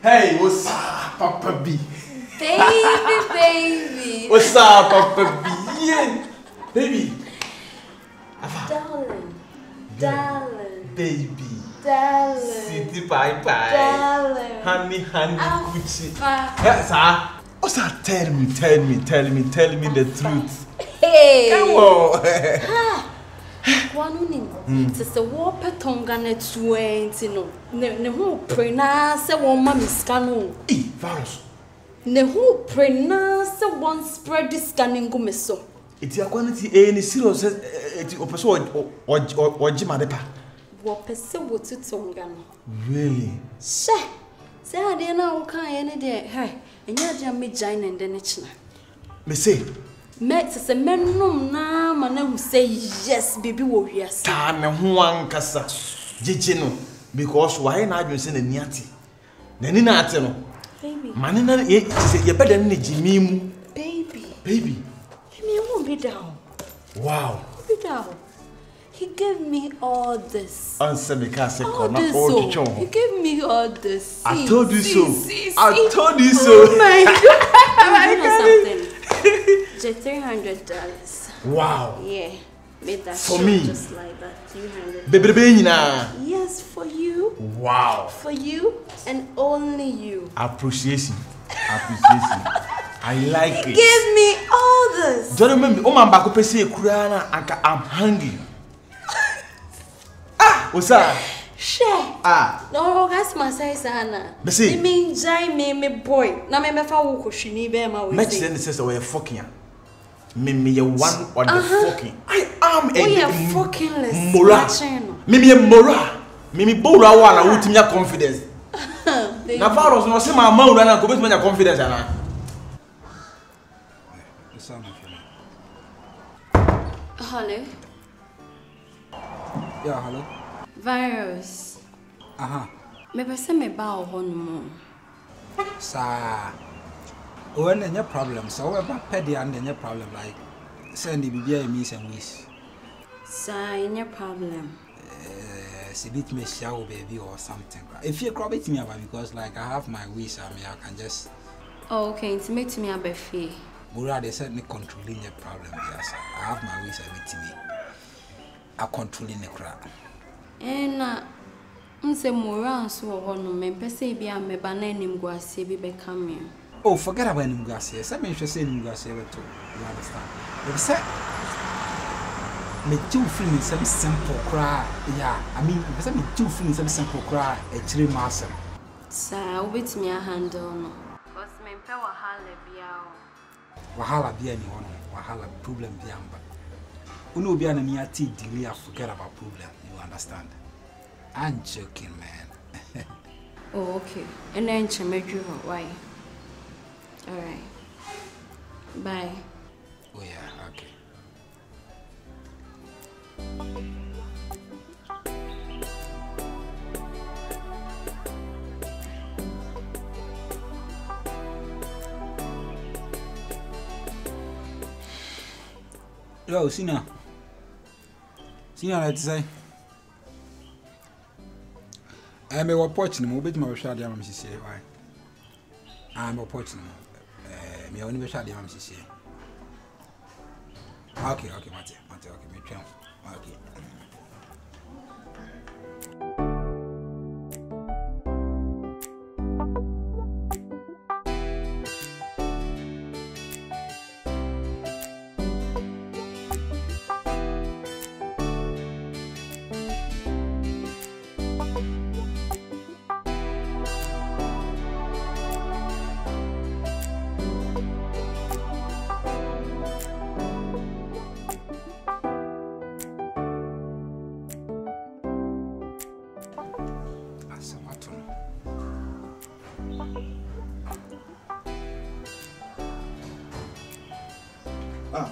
Hey, what's up, Papa B? Baby. What's up, Papa B? Yeah. Baby. Darling. Baby. Darling. City pie. Darling. Honey, Gucci. Yes, sir. What's that? Tell me the truth. Hey. Come on. One it's a war petonga net 20 no. Ne who prena se one mammy scano. Virus. Ne who prena se one spread this scanning go meso. It's your quantity any serious or Jimadepa. What pese what to tongano. Really? Say I didn't know any day. Hey, and you're just me giant and then it's not. Me say. Met as a man no na man who say yes, baby wo yes. Time one kasa. Jijino. Because why not you send a niati? Then in Ateno. Baby. Manina is a better than Jimmy. Baby. Baby. He won't be down. Wow. Be down. He gave me all this. Answer me, Cassie. All this. So. He gave me all this. I told you so. I told you so. Oh my God. Something. Just $300. Wow. Yeah. Made that for me. Just like that. $300. Baby, yes, for you. Wow. For you and only you. Appreciation. I like it. Give me all this. Don't remember. Oh, my back up. I'm hungry. What's that? Share. No, that's my size, Anna. Me mean, Jai me boy. Na me fa wo koshini be ma we. Match then says we are fucking. Me one or the fucking. I am a fucking mora. Me mora. Me bora one na ultimate confidence. Na virus no say my mouth na go bet me confidence ana. Hello. Yeah, hello. Virus. Me pese me ba ho no mo. Sa. When any problem, so we ba pedi and any problem like send the bibia me some wish. Sa any problem. See bit me show baby or something. If you crop it me about because like I have my wish I mean I can just okay, intimate me about fee. Mura they said me controlling the problem yes. I have my wish everything me. I controlling the crowd. And say Moran so no me pese bia me ba na nim go ase bi be come. Oh, forget about nim go ase. Say me say nim go ase to. You understand? If say me two feeling some simple cry. Yeah, I mean, if say me two feeling some simple cry, a chiri master. Sa obit me a handle no. Cause me pe wahala bia o. Wahala bia ni one. Wahala problem bia mba. Uno bia na me ati delay forget about problem. You understand? I'm joking, man. Oh, okay. And then MEGYE why? All right. Bye. Oh yeah, okay. Yo, Sina, let's say. I'm a watching him, bit more shady. I'm say why. I'm a watching him. Me only be shady. I'm say. Okay, Mate, okay, me try. Okay.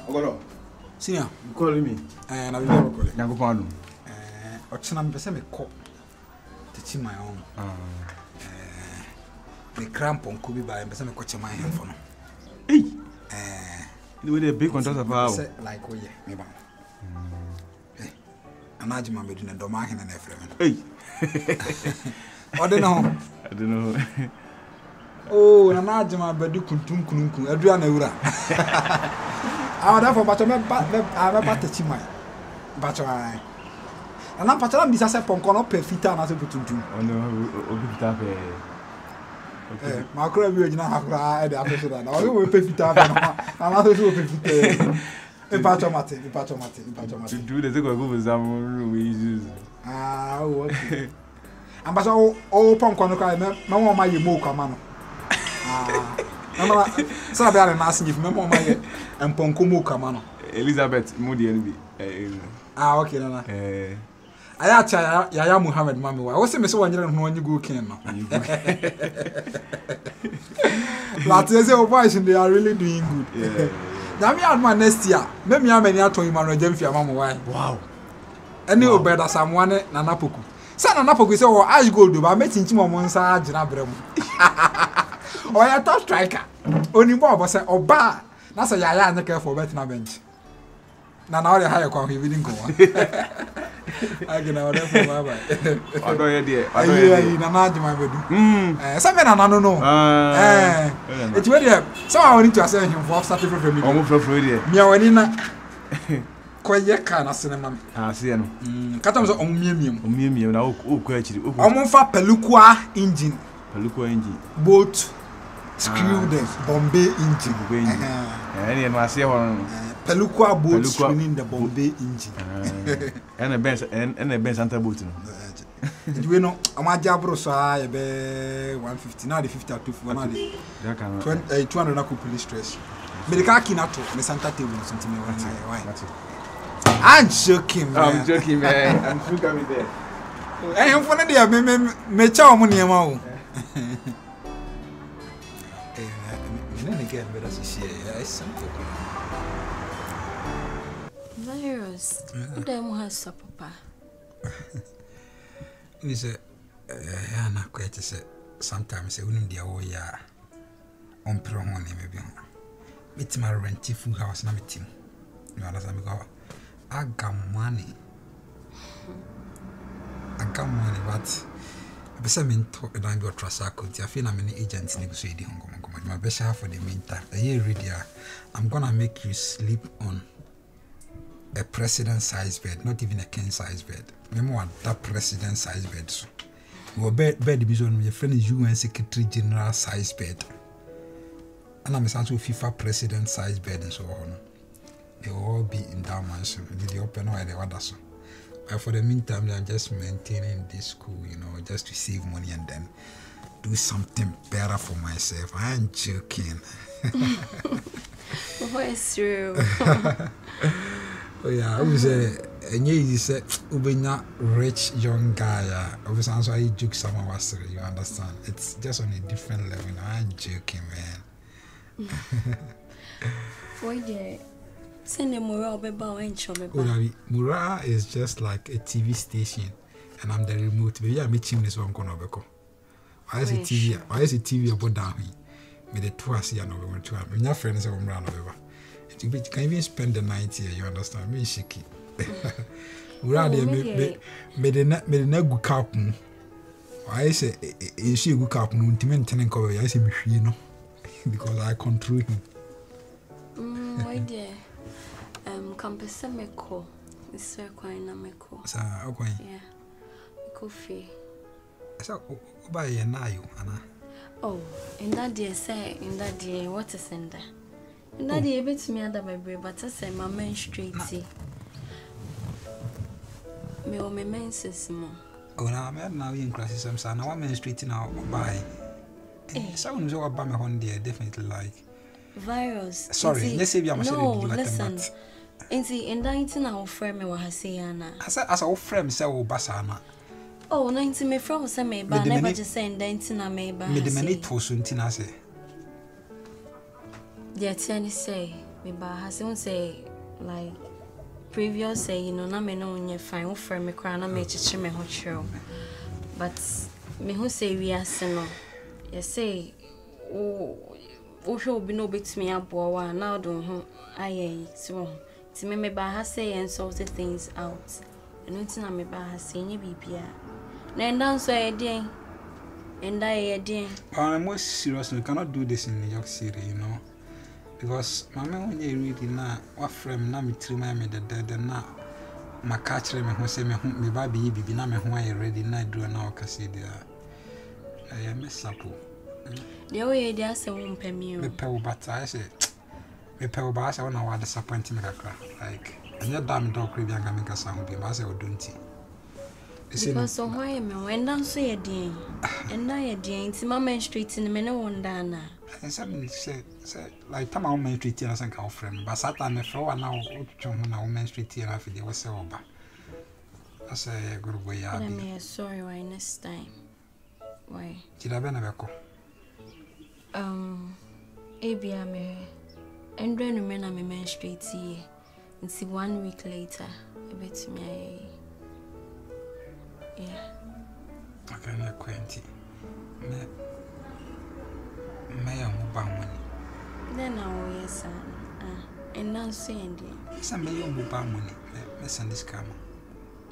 Ogolo. Senior, You calling me? And I will never call it. Nango panu. Ochina me pese me call. Teach my own. Me cramp on kubi ba pese me coach my hand for no. Hey. The way they big contract about. Like oh yeah, me ba. Anajima me do na do ma hin na efre me. Hey. I don't know. Oh, na na jema bedi kuntum adua na wura. Ah, therefore bacho me ba techimai. Bacho ai. Na pacho na bisa se ponko no perfita na se butuntum. Ono obi fita pe. Ma kura bi ojina hakura e de afeso da. Na o perfita be na. Na so so perfita. E pacho mate. Do the go zamu we use. Ah, okay. Ambaso o ponko no ka me wo ma ye mo kwama no. Ah. Mama, so be are na asin if me mo ma ye emponko mo kwama no. Elizabeth Modi NB. Ah, okay na. Aya Yaya Muhammad mami wa. Wo se me so wanyere no onyi go ken no. Latin say oh boys they are really doing good. Yeah. Now me adma next year. Me amani aton Emmanuel Jamfia mama wa. Wow. Any obeda samwane na napoku. Sa na napoku say o ash gold ba metinchim o monsa agina brem. O ya top striker. Oni bo say oba na say Yaya anyeke for bet na bench. Na ori high kwa he didn't go. I can order for bye. I go here there. I na na bedu. Some men na no. It's where there. So I want to say him for starting from me. Omo from there. Me wani na koye ka na cinema. Ah, see no. Katam so omiemiem na o ko achiri. Omo fa pelukua engine. Both screw the Bombay engine. Any no ase ho. Pelukua boat spinning the Bombay engine. And a bench Santa boat. You know, Amaja bro so I be 150 now the 50 at 240. That can 200 na police stress. Me the car kinato me Santa table something me why. I'm joking man. I'm joking man. I'm sure coming there. I am for there me cha mo niam o. Me get better see it's simple. Virus. What do you have papa? Ni say na kwete say sometimes say unim dia wo ya on pro ho ne me bi ho. Metima rent full house na metim. You understand me go? I got money but I say me talk and do trust account. I feel I'm an agent ni go so di hongo mongo. My best half for the meantime. Here ready I'm going to make you sleep on a president size bed, not even a king size bed. Remember that president size bed. So, your bed division, your friend is UN Secretary General size bed. And I'm also FIFA president size bed and so on. They will all be in that mansion. They open where they want us. But for the meantime, I'm just maintaining this school, you know, just to save money and then do something better for myself. I ain't joking. What is true? Oh yeah, I was easy say ubenya rich young guy. Obviously, I'm sorry joke someone was you understand. It's just on a different level. I'm joking, man. Why there? Send the Mura Beba and Chobeba. Oh, Mura is just like a TV station, and I'm the remote. Maybe I meet him this one corner beko. Why is it TV? Why is it TV about down here? Me the two see and over two. My friends say I'm run over. You can even spend the night here, you understand? Me shaky. We are there, me the neck good cap. I say, is she a good cap? No, tenant cover. I say, you know, because I control him. Why there? Campus Meko. It's very quite a Meko. Sir, okay. Yeah. Coffee. So, by a nail, Anna. Oh, in that day, say, in that day, what is in there? And that day, bit me under my brain, but I say, my main straight tea. Me or my main system. Oh, now I'm now in classes. I'm saying, I'm straight now by. Someone who's about my home there, definitely like. Virus. Sorry, let's say I'm no, listen. And see, in 19 our friend me was saying, as our friend say, oh, Basana. Oh, 19 me from say me, but never just saying 19 I may buy. Me the minute for Suntina say. The attorney say, me ba has say like previous say you know na me no nye fine wo frame me kra na me chichi me ho chiro. But me who say we are no. You say oh hwe obi no betimi aboa wa na do ho aye so ti me ba ha say and sort things out. And until na me ba ha say nye bibia. Na ndan so e den And I did. I'm most serious. We cannot do this in New York City, you know. Because my man, when you read now, what frame now me three me the dead now. My catcher me who say me baby be na me who I ready now do now kasi dia. I am a sample. The way they say won't pay me. Me pay but I say me pay but I say when I was disappointed me kakra. Like and you damn dog crib yang me kasa ho bi ma say odunti. Because so why me when dan so ye din. And now ye din ti mama street in me no wonder na. And some say like time I men street and sanka friend but satan me fro na o twon ho na o men street and afide we say oba. I say go boy ya bi. I'm sorry why next time. Why? Tira be na be ko. Abia me and then me na me men street here. And see 1 week later a bit me yeah. Okay, na kwenti. Me ya mo ba money. Then now yes and now saying Some me ya mo ba money. Me send this scam.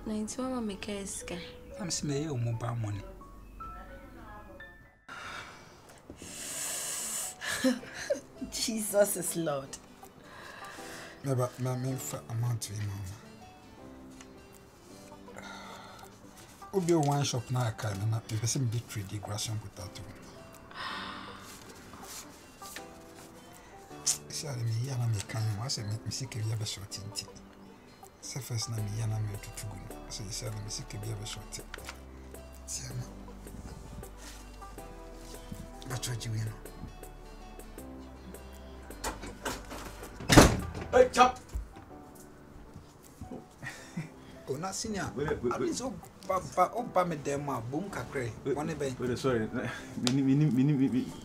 na it's mama me keska. I'm say me ya mo ba money. Jesus is Lord. Never me for amount to him. Obi one shop na aka na the person big trade the grass and potato. See me ya na me kan wa say me sike bia be short nti. Say first na me ya na me tutugu. So you say me sike bia be short. See ma. But what you know? Hey, chap. Oh, not senior. I mean, so Opa me dem ma boom kakre. One be. Wait, sorry.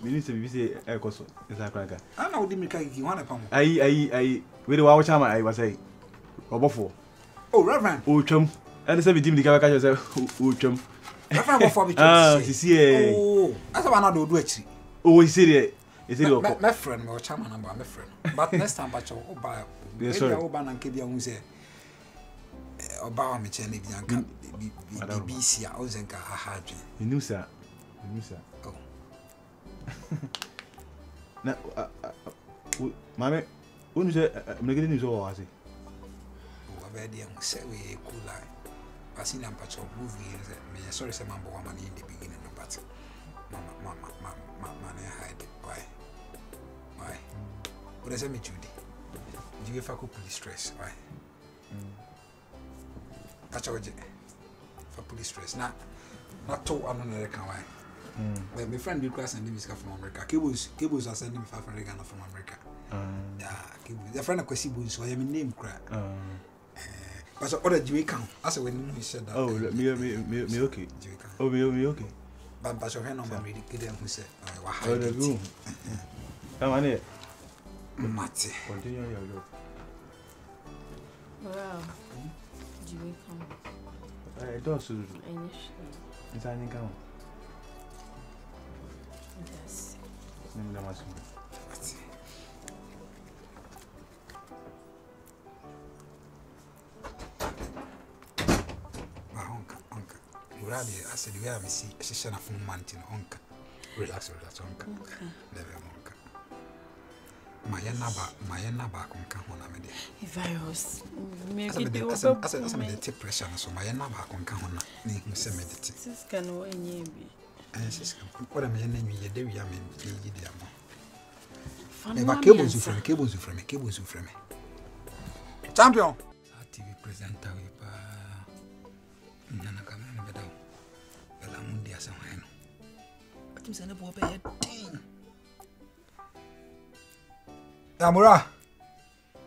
Me say e koso. Esa kraka. Ana odi mi kai one pam. Ai. Wait, wa chama ai was say. Obofo. Oh, Reverend. O twam. And say be dim di ka say o twam. Reverend before be ah, si e. Oh, asa ba na do actually. Oh, he said it. He said it. My friend, my chama number, my friend. But next time bacho Oba. Yes, sorry. Oba na nke bia hu say Oba me chene bi anka BBC a ozenka ahadwe. You knew sir. Oh. Na mame, wonu say me get news o ase. O ba dia hu say we cool line. Passing am bacho movie me sorry say man bo wa man in the beginning no but man hide. Why? What does that mean, Judy? Do you ever go police stress? Why? That's what for police stress. Not to another can why. When my friend Lucas sending me from America. Cables are sending me from America. Yeah, cables. The friend of Kwesi so I am name crack. But so other Jamaican. I said when he said that. Oh, me okay. Oh, me okay. But so her number really good who said, oh, the room. Come on here. Mate. Continue your job. Wow. Do we come? I don't so. Initially. It's an income. Yes. Uncle. I said, we have a session of month in Uncle. Relax, Uncle. Never, Uncle. My naba konka hona me de. Virus. Me asa me de take pressure so my naba konka hona ne hu se me de te. Siska no enye bi. Siska. What am I na nwi de wi am be yi de am. Fanu. Me cables you from me. Champion. TV presenter we pa. Nana kamera me daw. Bela mundi asa hwan no. Atum se na bo be tin. Amura.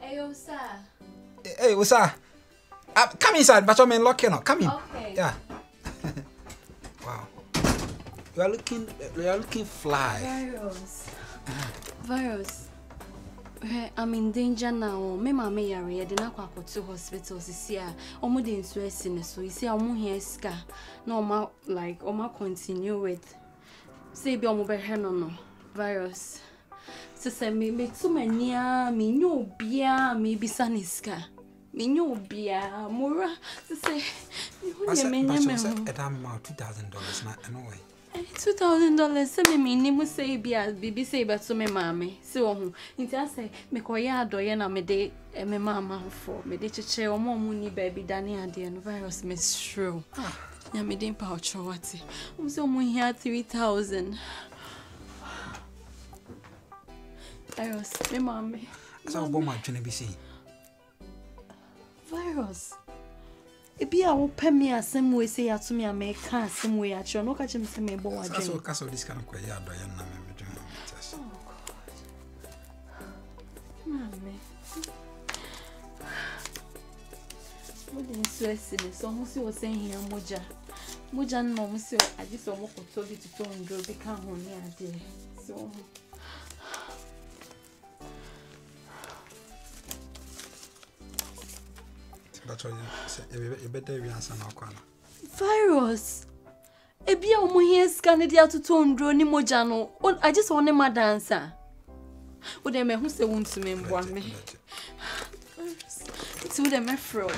Hey, sir. Hey, what's up? Come inside, but I'm locking up. Come in. Okay. Yeah. Wow. You are looking fly. Virus. I'm in danger now. Me mama yare de na kwa to hospital sisi a omo de nso asine so you see omo here ska na omo like omo continue with say bi omo be hwe no virus. So say me too many me nyo bia me bisa niska me nyo bia mora so say me hu me $2,000 na anyway $2,000. Say me ni mu say bibi say but so me mama. So ho. Nti I say me koya adoye na me de me mama for. Me de cheche omo mu ni baby dani ade no virus me shrew. Ya me de pa ocho wati. So mu here 3,000. Virus me mama. Asa bo ma twene bi sei. Virus. Ebi a wo pɛ me asɛm we say ato me America asɛm we a kyerɛ no ka kyem sɛ me bɔ wa dwen. So kasa this kind of kwaya adoye na me dwen. Oh God. Mame. Mo din so asine so ho si wo sɛ hia moja. Moja no mo si agi so mo koto bi to ndro bi ka ho ni ade. So virus. Ebi a omo here scan dia to ndro ni moja no. I just want my dancer. Wo dem hu se won to me mboa me. It's wo dem afro.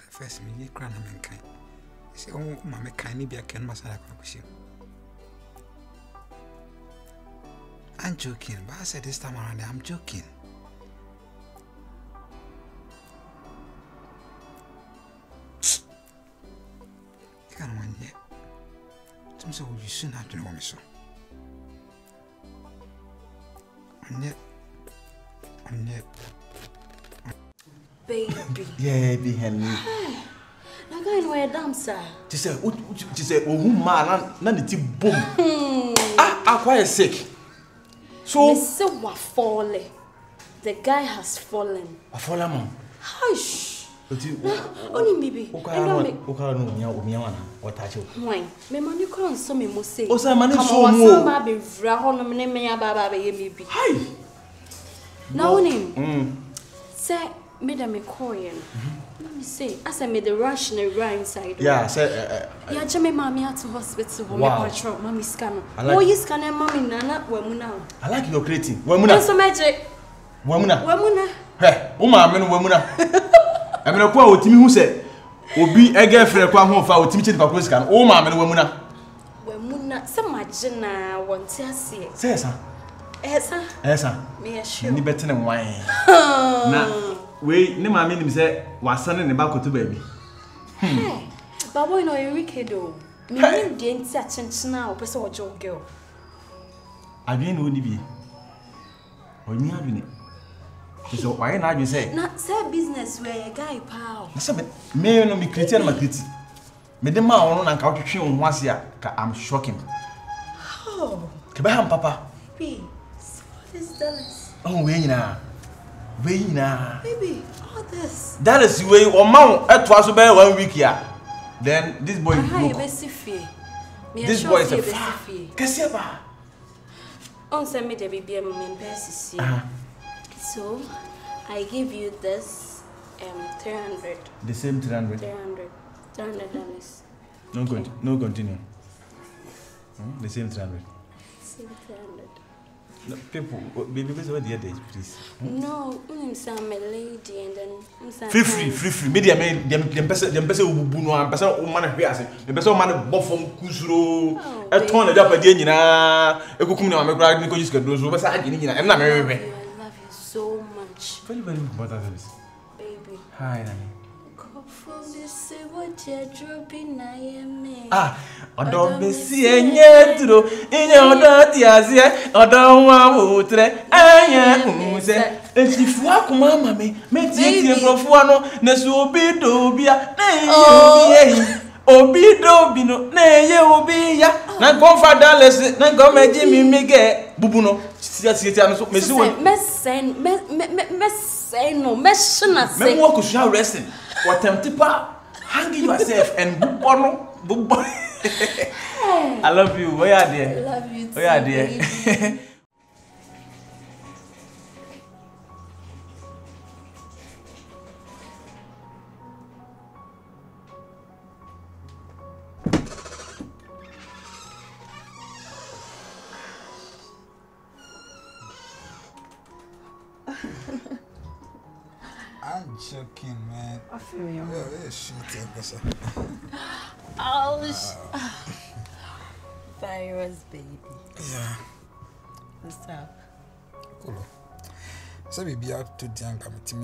First me ye kra na me kan. Say o ma me kan ni bia kan masala kwa kushi. I'm joking, but I said this time around I'm joking. Can't one yet. Some say you soon have to know me so. And yet. Baby. Yeah, be Henry. I can't wear dancer. She said, oh, man, none of it boom. I'm quite sick. So, Mr. Wafole, the guy has fallen. A fallen man. Hush. Only baby. What touch you? Why? Me money can't so me must say. Oh, sir, money so more. Baby, Rahon, me, Baba, baby. Hi. Now, name. Say, Madame Coyan. Let me say, as I made the rush and run inside. Yeah, say, yeah, Jimmy, mammy at the hospital. Wow. Mammy scanner. Oh, you scanner, mommy, Nana, Wemuna. I like your creating. Wemuna. So magic. Wemuna. Hey, Wemuna. I mean, a poor Timmy who said, will be a girlfriend, a home for Timmy for Christian. Oh, mamma, Wemuna. Wemuna, some magina wants to see. Say, sir. Yes, sir. Me assure you better than wine. Now, wait, no, my meaning say, was son in the back to baby. Hey, but boy, no, Enrique, though. Me didn't such and now, but so a girl. I didn't only be. Or me having it. So why not you say? Not say business where a guy pal. May no be Christian Macritty. Medema on and couch tune once here. I'm shocking. Oh, Kabaham, Papa. baby, so this Dallas. Oh, Baby, all this. That is the way or mount at twice about 1 week here. Then this boy is this boy is a Cassiapa. On send me the baby and passes. So I give you this 300. The same 300. $300. No continue. The same 300. Same 300. No, people, baby, what the other please. No, I'm a lady and then Free. Media men, them person who buno and person who man here. The person man bofom kusuro. A ton of Japan, a cooking on my bride, because you can do so. But I'm not married. I love you so much. Very important. Baby. Hi, Nanny. Odo besi enye duro inye odo ti azie odo wa wutre anya nse etifu akuma mama me tie nkrofo ano na so obi do bia na ye obi do bi no na ye obi ya na konfa Dallas na go meji mi mege bubu no tia ano so mesi won mesen no meshna say me wo kusha wrestling what tempa hanging yourself and bubu I love you. Where are they? I love you too. Where are they? I'm joking, man. I feel you. Oh, shit, Virus, baby. Yeah. What's up? Cool. So we be out to the young committee. I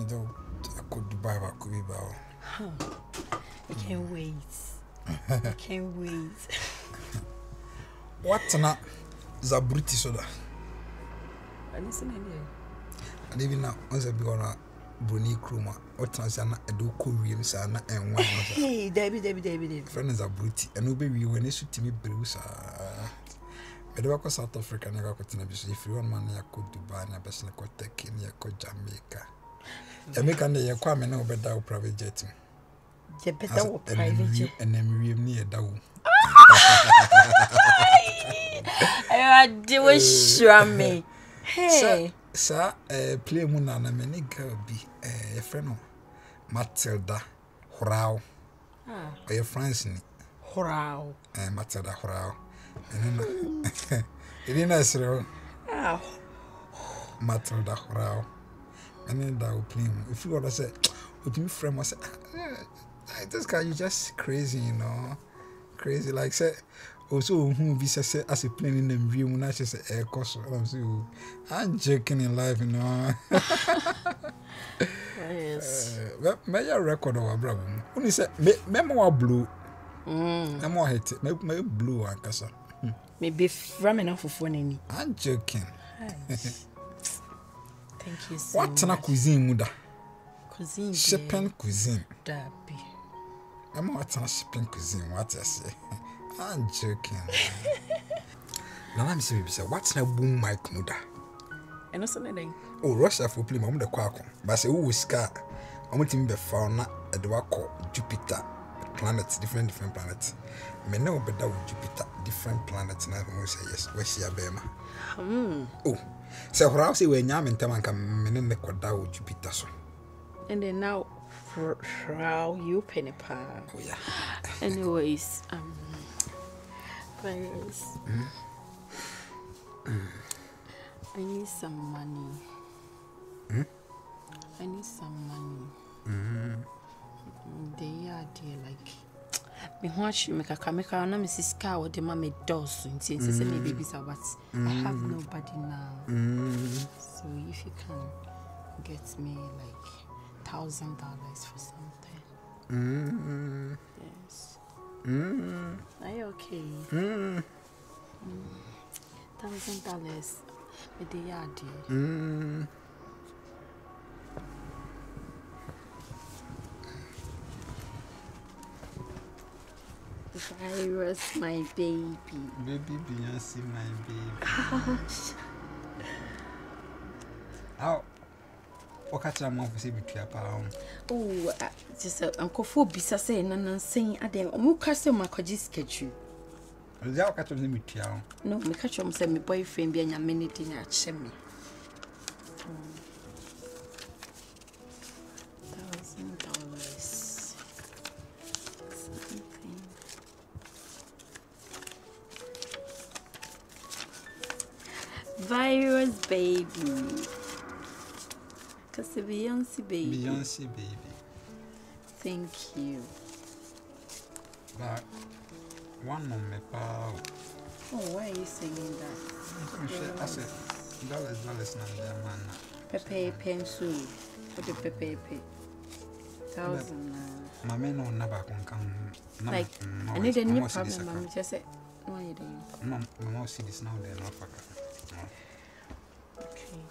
could Dubai, I could be bow. I can't wait. I can't wait. What na Zabruti soda? I listen to And even now, once I be on a Bruni Kruma, what Transana, I do Korean Sana and one. Hey, Debbie. Friend is Zabruti, and no baby when they shoot me Bruce. I do go South Africa, and I go to Nabis. If you want money, I could Dubai, and I best like what take in your Jamaica. Jamaica, and they are coming over that private jet. You better private jet. And then we near Dow. I do a shrammy. Hey. Sir, play Munana, many girl be a friend of Matilda Horao. Or your friends in Horao. Matilda Horao. And then it is a Matilda Horao. And then that will play. If you want to say, with me, friend, was this guy, you just crazy, you know. Crazy, like, say. Also, who be say as a plane in the view, when I say air cost, I'm joking in life, you know. Yes. May I record our brother? Only say, memoir blue. Memoir hate it. May blue and casa. Maybe ramen off of one. I'm joking. Thank you so much. What na cuisine, muda? Cuisine. Shipping cuisine. Dabi. I'm what na shipping cuisine, what I say. I'm joking. Now I'm serious. What's na boom mic muda? And also anything. Oh, Russia for play mom the quack. But say who is car? I'm going to be found at the wako Jupiter planets, different planets. Me know better with Jupiter, different planets. And I will say yes. Where's your bema? Oh, so for us, we nyam in Taman come in the quadra Jupiter. So, and then now, how you penny pa? Oh yeah. Anyways, Virus. I need some money. I need some money. They are there like me watch make a camera na Mrs. Car or the mommy does so say me babies are but I have nobody now. So if you can get me like $1,000 for something. Yes. Are you okay? $1,000 with the yard. Virus, my baby. Baby Beyonce, my baby. How? What catch a mouth say between oh, just Uncle Phobia saying and saying, I didn't move custom my schedule. I'll catch them with you. No, me catch them say my boyfriend being a minute in a chimney. $1,000. Virus baby. Cause Beyonce baby. Beyonce baby. Thank you. But one on me pow. Oh, why are you saying that? I said dollars now there man. Pepe pencil. For the pepe. 1,000. My men on never can come. Like I need a new problem. I'm just say no you don't. No more see this now there no fuck. Okay.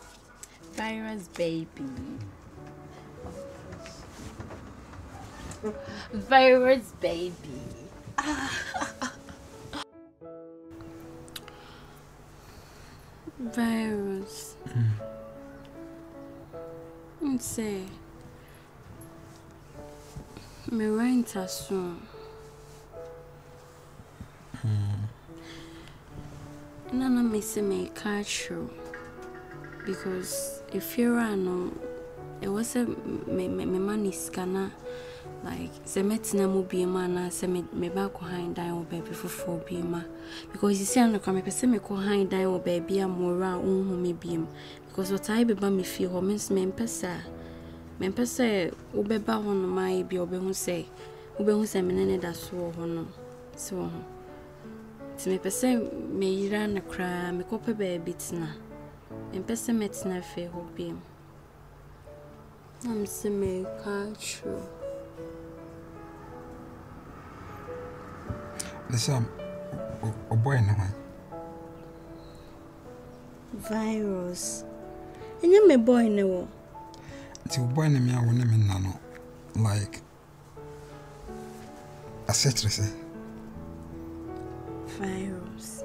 Virus baby. Virus baby. Virus. Say me rent a soon. Nana me say me catch you. Because if you run, it was a me money scanner. Like, se metina mu be man, se me back behind die or baby for 4 be ma. Because you see, I'm not coming, se me behind die or baby, I'm more round, me beam. Because what I be by me feel, means me pesa. Me pese ubeba hono mai bi obehu se menene da so hono so ho. Ti me pese me yira na kra me kope ba bitina. Me pese metina fe ho bi. I'm se me ka true. Listen, a boy no Virus. And you me boy no. Ti boy na me a wona me nano like a citrus. Virus.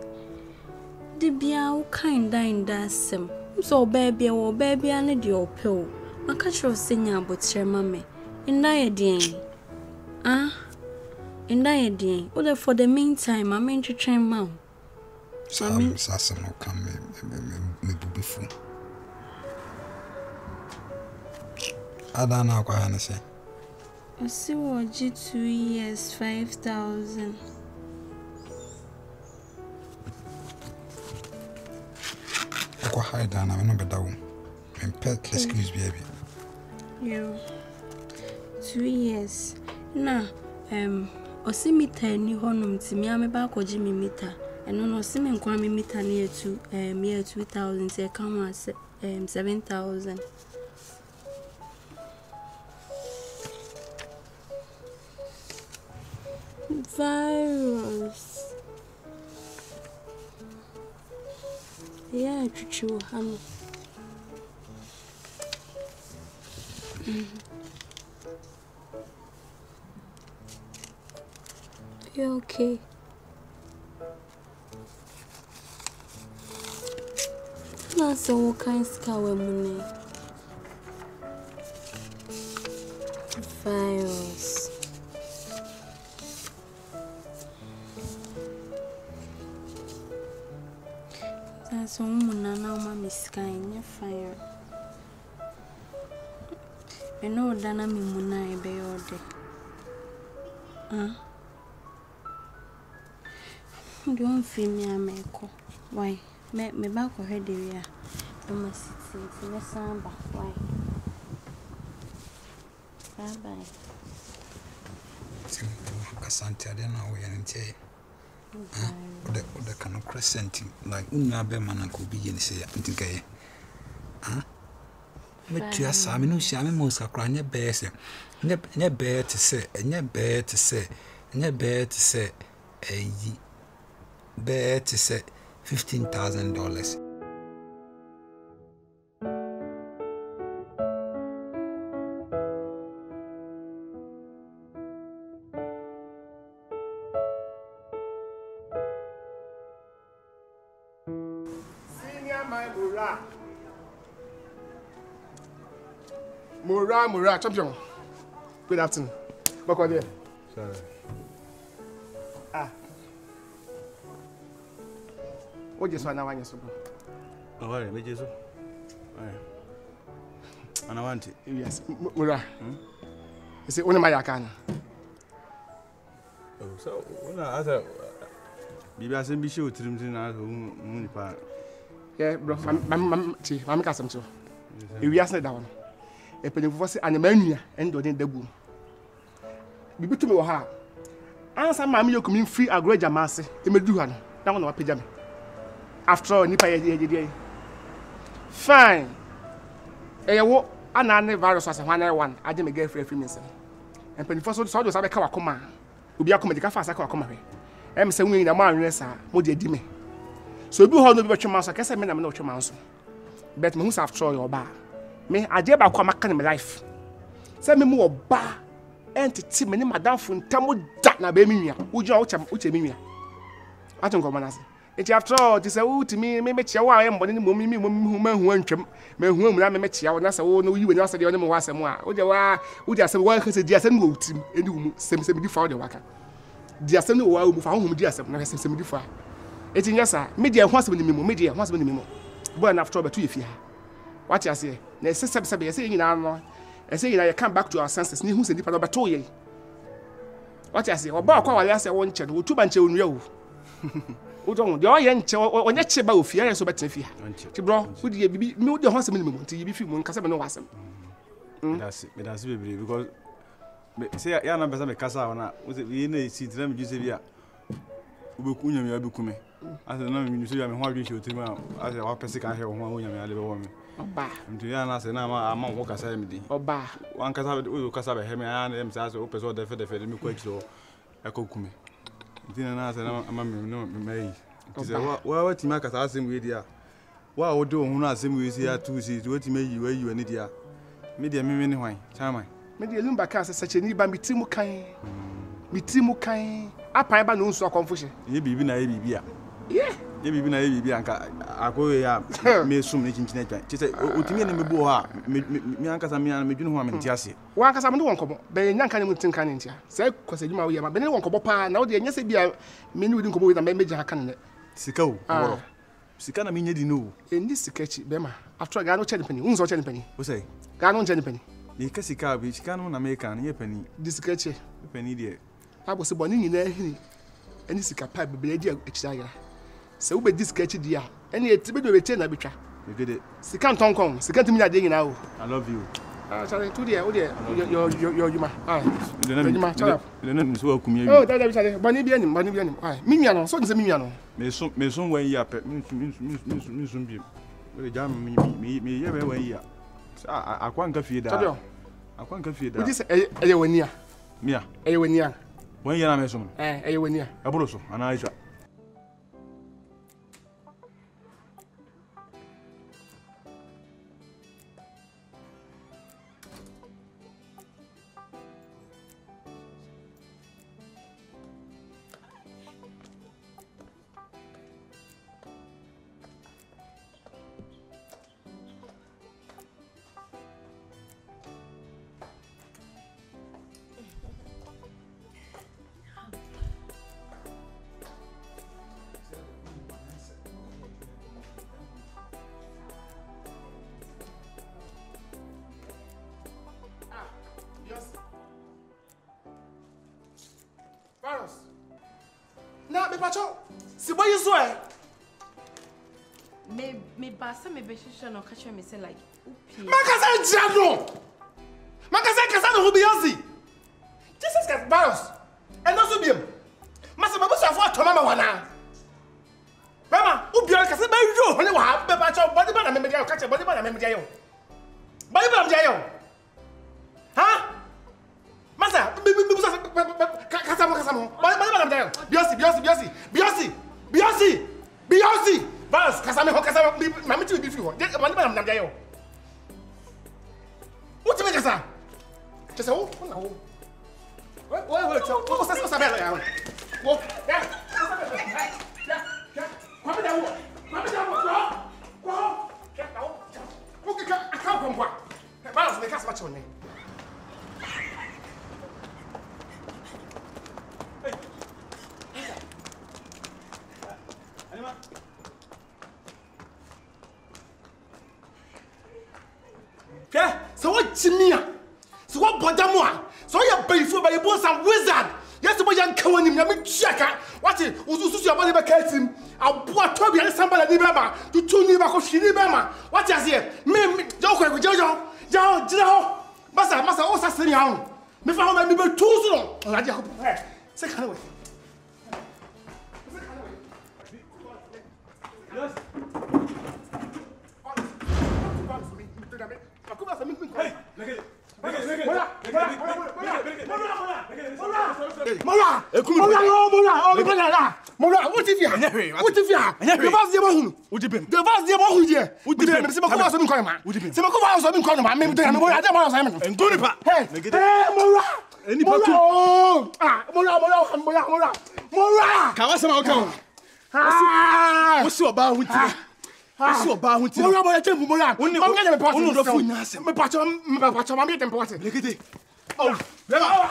The bia kind in that sim. So baby and the opel. I catch your senior but your mammy. In that in that other for the meantime, I'm in to train mom. So I'm Sassa no come me before. I don't know what I say. I see what you 2 years 5,000. I go hide down. I'm not better. Pet excuse baby. You 2 years. Nah, osimita ni honum ti mi ameba ko ji mi mita. Eno no osimi nkwa mi mita ni etu me 2,000 say come as 7,000. Virus. Yeah, chuchu hano. You okay? Na so kind skawe mune. Virus. That's muna na mama sky fire. I know dana mi muna ebe ode. Don't feel me ameko. Why? Me back or head area. I must sit in the samba. Why? Bye bye. Casante, I don't know where and say. The kind of crescent like Unabe man could be in say, I think I. But you are Sammy, no shammy most a crying your bears. Ne bear to say, and ne bear to say, ne bear to say, a bear to say $15,000. Mura, champion. Good afternoon. Welcome there. Sorry. What just want to so? Oh, what? MEGYE so? And I want it. Yes, Mura. You see, only my yakana. Oh, so when I asked, maybe I send be sure to them now. Munipa. Yeah, bro. I'm custom too. You ask that one. A penny for say an mania and do the boom. Be to me or her. Answer mammy, you come in free a great jamasi. You may do one. Now on my pajama. After all, Nipa ye. Fine. A walk an virus as a 101. I didn't get free minutes. And penny for so just have a cover command. Will be a comedy fast. I come away. I'm saying in a man, what did me? So you hold the virtual mouse. I guess I mean I'm not your mouse. Bet me who's after your bar. Me, I dare about come in my life. Send me more bar entity, many madame from Tamu Dana Bemia. Would you out Uchemia? I don't go, Manasi. It's after all, this is to me, maybe I am one in the moment who went to me, whom I met you, and I said, oh, no, you and I said, the other was some more. Would you say, well, because the assembly team, and you send me for the worker. The assembly will move home, dear, some never send me for. It's in your side, media once with the media once with the memo. Born after about 2 years. What you say? They say, saying, I say, I come back to our senses, who's a deeper number 2 years. What you say? Or Bob, I last I want you, 2 bunch of you. Who don't the oil or net about fear so better if you bro, would you be no the house minimum till you be few months? No, That's baby because say ya na pesa me kasa ona we say we na si tira me juse bia obeku nyame abeku me asa na me so ya me ho adwen hye otima asa wa pese kan hye ho ho nyame ale be wo me oba nti ya na se na ama ho kasa me di oba wan kasa we kasa be he me ya na em sa so pese o de fe me ko akiro ekoku me nti na asa na ama me no me mai nti se wa tima kasa asem we dia wa o de ohun asem we si ya tu si we tima yi wa yi ani dia me dia me ne hwan chairman me dia lumba ka se secheni ba mitimu kan apan ba no nsu akonfo ye bibi na ye bibi a ye bibi na ye bibi anka akowe ya me sum ne chinchin atwan chese otimi ne mebu ha me anka me dwene ho amenti ase wa anka me de wonkobo be nyanka ne mutin kan ntia sai kwasajuma wo ye ma be ne wonkobo pa na wo de nyese bia me ne wudi nkobo we na me meja kan ne sika wo woro sika na me nya di no endi sika chi be ma after ga no cheni pani unzo cheni pani wo say ga no cheni pani ni ka sika be sika no na me kan ye pani di sika chi pani de abo se boni nyina hini eni sika pa bebele di akira ya se wo be di sika chi di a eni etibe do bete na betwa megede sika ntonkon sika timi na de nyina o I love you sorry to there your yuma yuma chala le na so akum ya oh da chale boni bi anim mi nua no so nse mi nua no me so wan ya pe mi so bi we ja me ye be wan ya akwa nka fie da akwa nka fie da we dis eye wania mia eye wania wan ya na me so eye wania aburo so ana aisha na me pacho si boy so me basa me be shisha no catch me say like upi makasa jano makasa no hubiyosi Jesus Christ virus and no so biem masa babu so afo atoma ma wana mama ubiyo kasa ba yo hone wa be pacho body ba na me media catch body ba na me media yo body ba na media yo ha masa kasa mo body ba na media yo Biosi virus kasa me ho kasa ma me ti bi fi ho body ba na media yo what you make kasa just oh na ho wait what was that bela ya wo ya kwame da wo ko ka aka ko mwa virus me kasa ma chone so what chimia so what bodamoa so you bayfo by you some wizard yes boy yan kawanim na me tuaka what ususu your body be katim aboa tobi an sambala ni bema tutu ni ba ko hwini bema what is here me joko jao jira ho masa o sasiri ha me fa ho me be tu so no raje ko se kana we yes Mola, what if you are? The vast demon, would you be? The vast demon who dear, would you be? Simako was in Corma, would you be? Simako was in Corma, maybe the Mola, and Tonipa. Hey, Mola, any Mola, Kawasama come. What's your about with you? So ba hu ti mo ba tempo mo la oni mo ngane me pass me do me pacho ma me tempo ate legede oh bema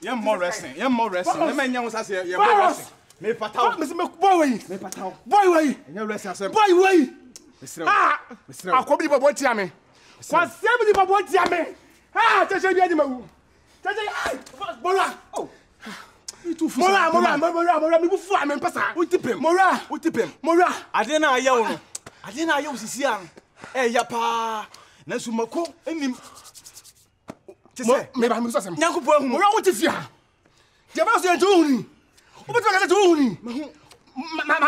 yam more wrestling me menya wo sase yam more wrestling me pataw me se me boy wey enya wrestling asem boy wey mesrew akobi bobo tia me kwa sem di bobo tia me cheche bi adi mawu cheche bola oh Mora, me bufu am pesa. Utipem. Mora. Ade na aye wo no. Ade na aye wo sisi an. Ya pa. Na sumako enim. Me ba me so asem. Nyankopon hu. Mo ya wonte fia. Je ba so ye tu huni. O beto ka tu huni.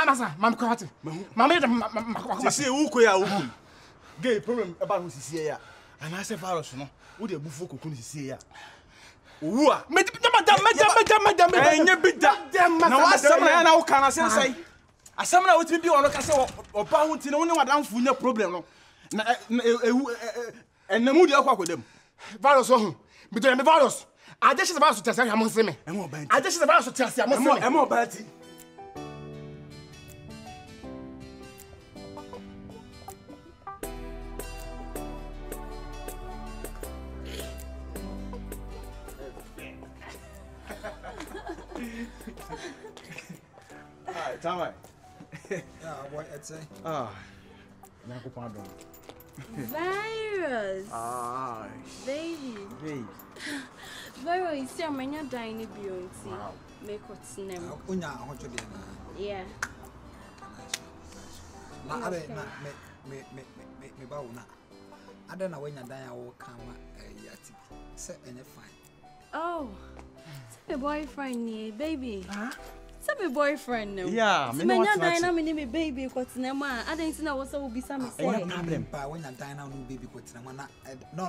Masa, mam kwate. Mam me ma se wu ko ya wu. Gay problem e ba no sisi ya. Ana se virus no. Wo de bufu kokun sisi ya. Owu a. me Enye bida. Na wa asem na ya na wo kana sensai. Asem na wotimi bi ono ka se oba hu nti ne wo ne wadamfu nya problem no. Na enamu de akwa kodam. Virus ho. Me do me virus. I just virus to tell am say me. I just virus to tell am say me. Emo bati. Tama. Yeah, boy, I'd say. Nako pardon. Virus. Baby. Virus, see manya dine bionti. Make what's name. Unya hocho de na. Yeah. Na ade na me ba una. Ade na wenya dan ya wo kan ma yati. Say enye fine. Oh. My boyfriend ni baby. Say boyfriend no. Yeah, me no want to. Me me baby kwatena ma. I didn't know what so be some say. No problem pa when you dine now no baby kwatena ma na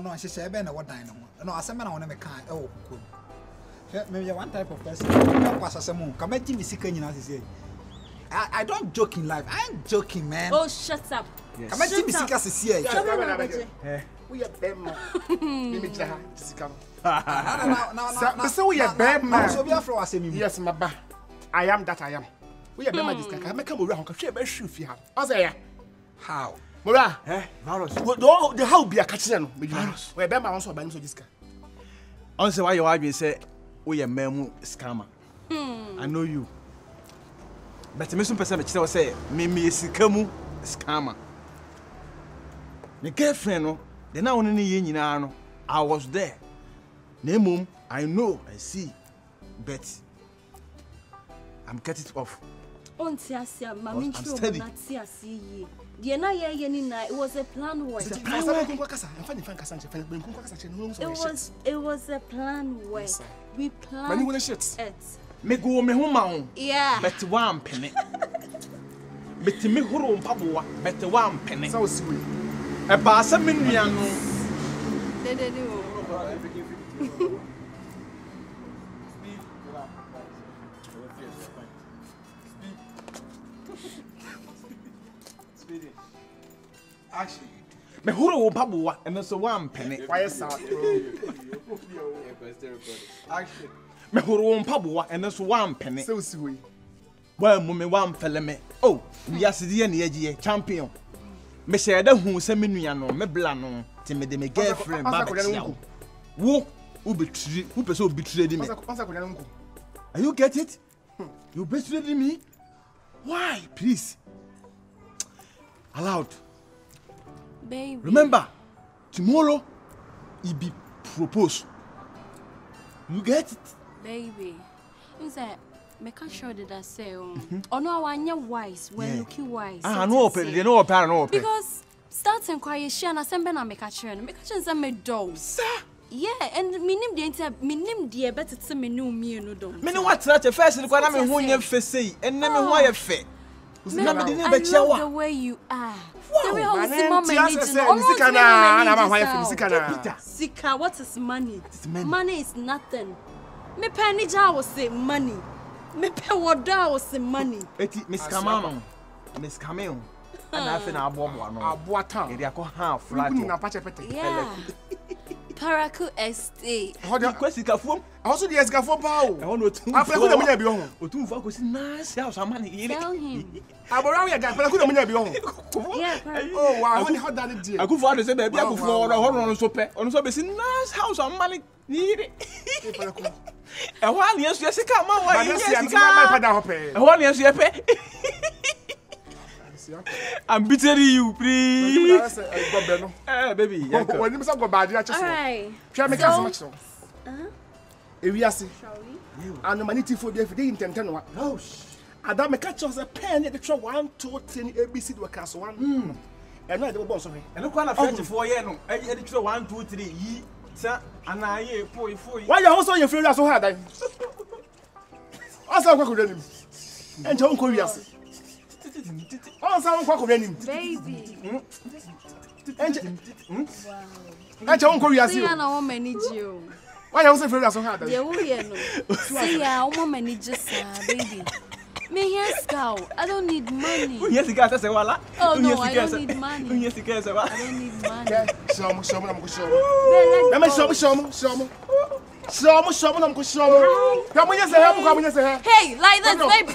no she be na what dine no. No asem na wona me kan e wo kukum. Me one type of person. No pass asem ka me ji me sika nyina sisi. I don't joke in life. I ain't joking, man. Oh, shut up. Yes. Ka me ji me sika sisi e. We are bema. Me try sika. Na so we are bema. So be afro asem mi. Yes, my ba. I am that I am. We are bema this guy. Make am ora hon ka hwe be hwe fi ha. O say ya. How? Mora, Virus. The how be a catch no. Virus. We bema won so ba ni so this guy. On say why you wadwe say we are memu scammer. I know you. But me some person me kire say me sikamu scammer. My girlfriend no, the na won ni ye nyina no. I was there. Nemum, I know, I see. But I'm cutting it off. On Tiasia, Mammy, it was a plan work. It was a plan work. We planned it. Me go me home. Yeah. But one penny. But me huru mpaboa, but one penny. So sweet. E ba sa menua no. Actually, me huru mpaboa, and so one penny. Why sound? Actually, me huru mpaboa, and so one penny. So sweet. Well, me one fella me. Oh, we are sitting here, champion. Me say da hu se menua no, me bla no, ti me de me girlfriend ba be wo betray, who person betray me. Are you get it? You betrayed me? Why? Please. Aloud. Baby. Remember, tomorrow it be proposed. You get it? Baby. You say make sure that I say oh no I want wise when looking wise. No open, they no open, no open. Because starting quiet she and assemble na make sure say me do. Sir. Yeah, and minim the better to me no me no do. Me no what try to first because na me ho nya fe sei, and na me ho ya fe. Na me dey be chewa. The way you are. The way how see mama need Sika, what is money? It's money. Money is nothing. Me penny jar was say money. Me pay water was say money. Eti Miss Kamano. Miss Camille. And I think abo no. Abo town. E dey ko half flat. Yeah. Paraku Estate. How do you question Kafuom? Also the escafo pao. I want to two. Apreku na munya bi ho. Otu fa ko si nice house money. Tell him. Abora we ga apreku na munya bi ho. Yeah, oh wow, how that deal. Akufo ade say be akufo no so pe. Ono so be si nice house money. Yiri. E ho ani asu sika ma wa yi sika. E ho ani asu ye pe. I'm beating you, please. Hey, baby. When you say go bad, you just alright. Try make as much so. We are see. And the manity for the intent no. Oh. Adam make catch us a pen at the try 1 2 3 ABC do cast 1. And no dey born sorry. And no kwa na French for year no. E dey try 1 2 3 yi. Sir, and I boy. Why you also your friend so hard? Also, what could and John Koreas. Also, what could Baby. And John Koreas. See, I know manage you. Why you also friend so hard? See, I won't manage baby. Me here scout. I don't need money. Yes, you guys say wala. Oh no, I don't need money. Yes, you guys say wala. I don't need money. Show me, I'm going to show me. Let me show me. Come on, yes, Hey, like this, baby.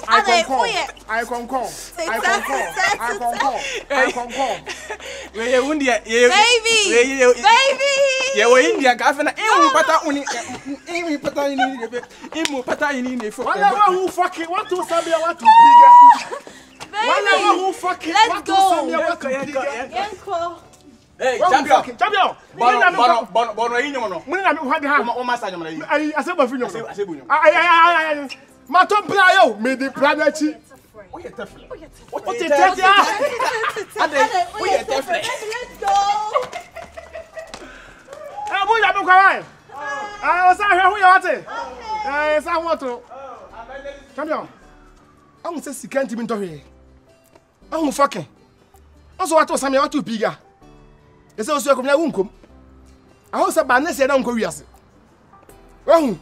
I can call. Where you India, Baby. Yeah, we're India. Gafana, even pata in the for who fucking what to Sabia, what to bigger. Baby. Who fucking Let's go. Yanko. Hey, champion. Bono in your no. When I'm had ham on my side, I said, I Maton Playo, made the Pranachi. What is that? Let's go. I'm going to go. I was out here. Who you are? Yes, I want to. Champion. I'm going to see can't even talk here. I'm fucking. Also, what was some of you bigger? It's also a community. I also banner said, I'm curious. Well,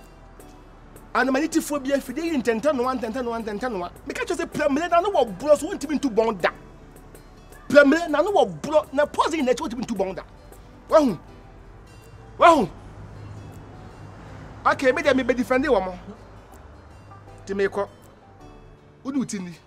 and the manity phobia if they intend 1 because you say, Plamela, I know what bros won't even to bond that. Plamela, I know what bro, now pausing that won't even to bond that. Well, okay, maybe I may be defending one more. To make up. Who do you think?